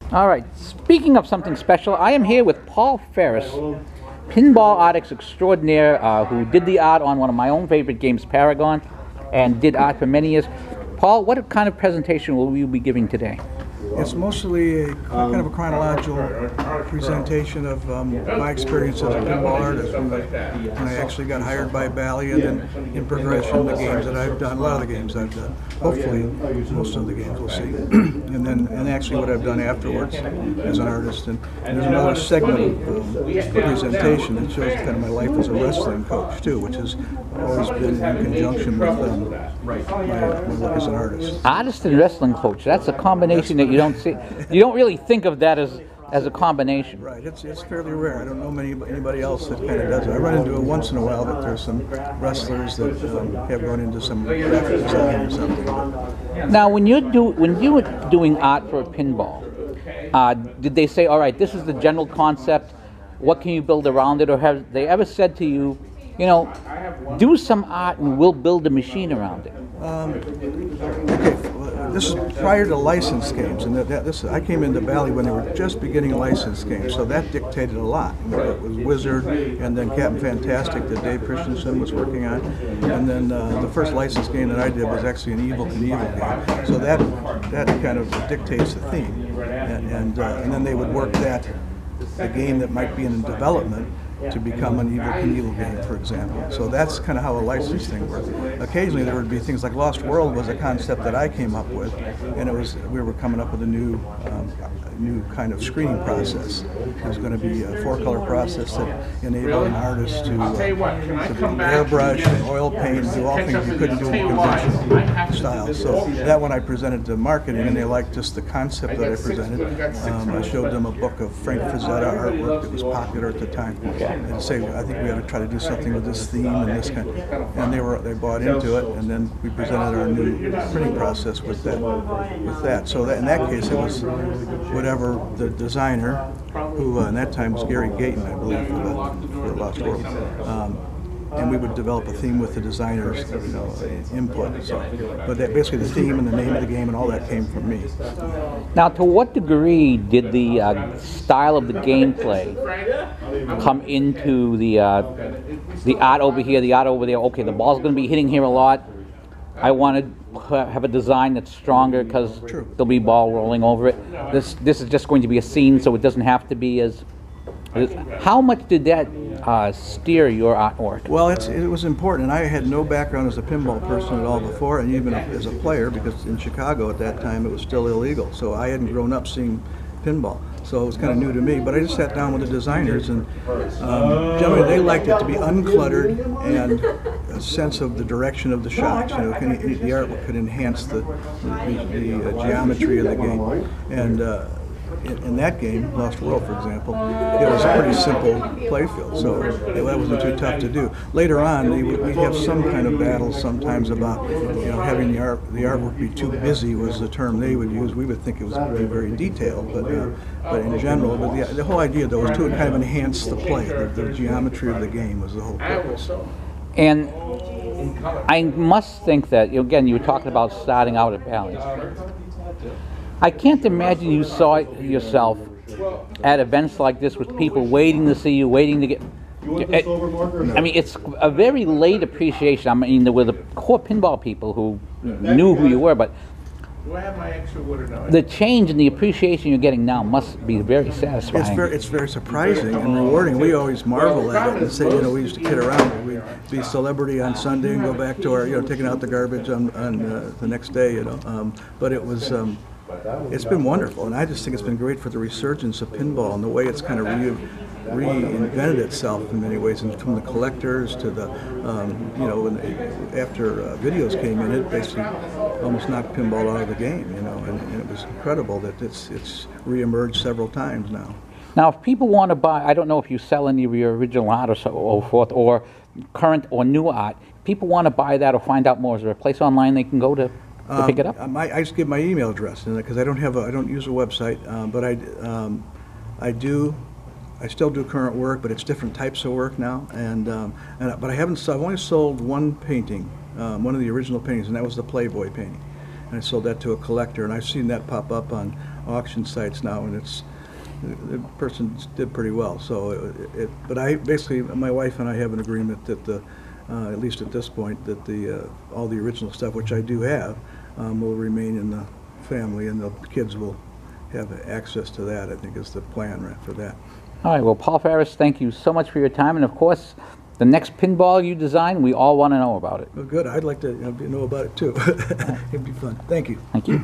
All right, speaking of something special, I am here with Paul Faris, pinball artist extraordinaire, who did the art on one of my own favorite games, Paragon, and did art for many years. Paul, what kind of presentation will you be giving today? It's mostly a kind of a chronological presentation of my experience as a pinball artist when I actually got hired by Bally, and then in progression the games that I've done, a lot of the games I've done, hopefully most of the games we'll see, and actually what I've done afterwards as an artist. And there's another segment of presentation that shows kind of my life as a wrestling coach too, which has always been in conjunction with my work as an artist. Artist and wrestling coach, that's a combination that you don't see. You don't really think of that as a combination. Right, it's fairly rare. I don't know anybody else that kind of does it. I run into it once in a while that there's some wrestlers that have run into some graphic design or something. Now, when you were doing art for a pinball, did they say, all right, this is the general concept, what can you build around it, or have they ever said to you, you know, do some art and we'll build a machine around it? Okay, this is prior to licensed games, and I came into Bally when they were just beginning licensed games, so that dictated a lot. It was Wizard, and then Captain Fantastic that Dave Christensen was working on, and then the first licensed game that I did was actually an Evil Knievel game. So that kind of dictates the theme, and then they would work the game that might be in development to become an Evil Knievel game, for example. So that's kind of how a license thing works. Occasionally there would be things like Lost World was a concept that I came up with, and we were coming up with a new kind of screening process. It was going to be a 4-color process that enabled an artist to airbrush and oil paint and do all things you couldn't do in conventional style. So that one I presented to marketing, and they liked just the concept that I presented. I showed them a book of Frank Frazetta artwork that was popular at the time, and say I think we ought to try to do something with this theme and this kind. And they bought into it, and then we presented our new printing process with that. So in that case, it was whatever the designer, who in that time was Gary Gayton, I believe, for Lost World. And we would develop a theme with the designer's input. So, but basically the theme and the name of the game and all that came from me. Now, to what degree did the style of the gameplay come into the art over here, the art over there? Okay, the ball's going to be hitting here a lot. I want to have a design that's stronger because there'll be ball rolling over it. This is just going to be a scene, so it doesn't have to be as... How much did that steer your artwork? Well, it was important. I had no background as a pinball person at all before, and even as a player, because in Chicago at that time it was still illegal. So I hadn't grown up seeing pinball, so it was kind of new to me. But I just sat down with the designers, and generally they liked it to be uncluttered and a sense of the direction of the shots. The artwork could enhance the geometry of the game. And in that game, Lost World, for example, it was a pretty simple playfield, so that wasn't too tough to do. Later on, we'd have some kind of battles sometimes about having the artwork be too busy was the term they would use. We would think it was very detailed, but in general, the whole idea though was to kind of enhance the play. The geometry of the game was the whole purpose. And I must think that, again, you were talking about starting out at Bally. I can't imagine you saw yourself at events like this with people waiting to see you, waiting to get... I mean, it's a very late appreciation. I mean, there were the core pinball people who knew who you were, but the change in the appreciation you're getting now must be very satisfying. It's very surprising and rewarding. We always marvel at it and say, we used to kid around. We'd be celebrity on Sunday and go back to our, taking out the garbage on the next day, But it was... it's been wonderful, and I just think it's been great for the resurgence of pinball and the way it's kind of reinvented itself in many ways, and from the collectors to the, after videos came in, it basically almost knocked pinball out of the game, and it was incredible that it's reemerged several times now. Now, if people want to buy, I don't know if you sell any of your original art or so forth, or current or new art, people want to buy that or find out more, is there a place online they can go to pick it up? I just give my email address because I don't use a website, but I still do current work, but it's different types of work now, but I've only sold one painting, one of the original paintings, and that was the Playboy painting, and I sold that to a collector, and I've seen that pop up on auction sites now, and the person did pretty well. So, but I basically, my wife and I have an agreement that at least at this point, that all the original stuff, which I do have, will remain in the family, and the kids will have access to that. I think is the plan right for that. All right, well, Paul Faris, thank you so much for your time, and of course, the next pinball you design, we all want to know about it. Well, good. I'd like to know about it too. It'd be fun. Thank you. Thank you.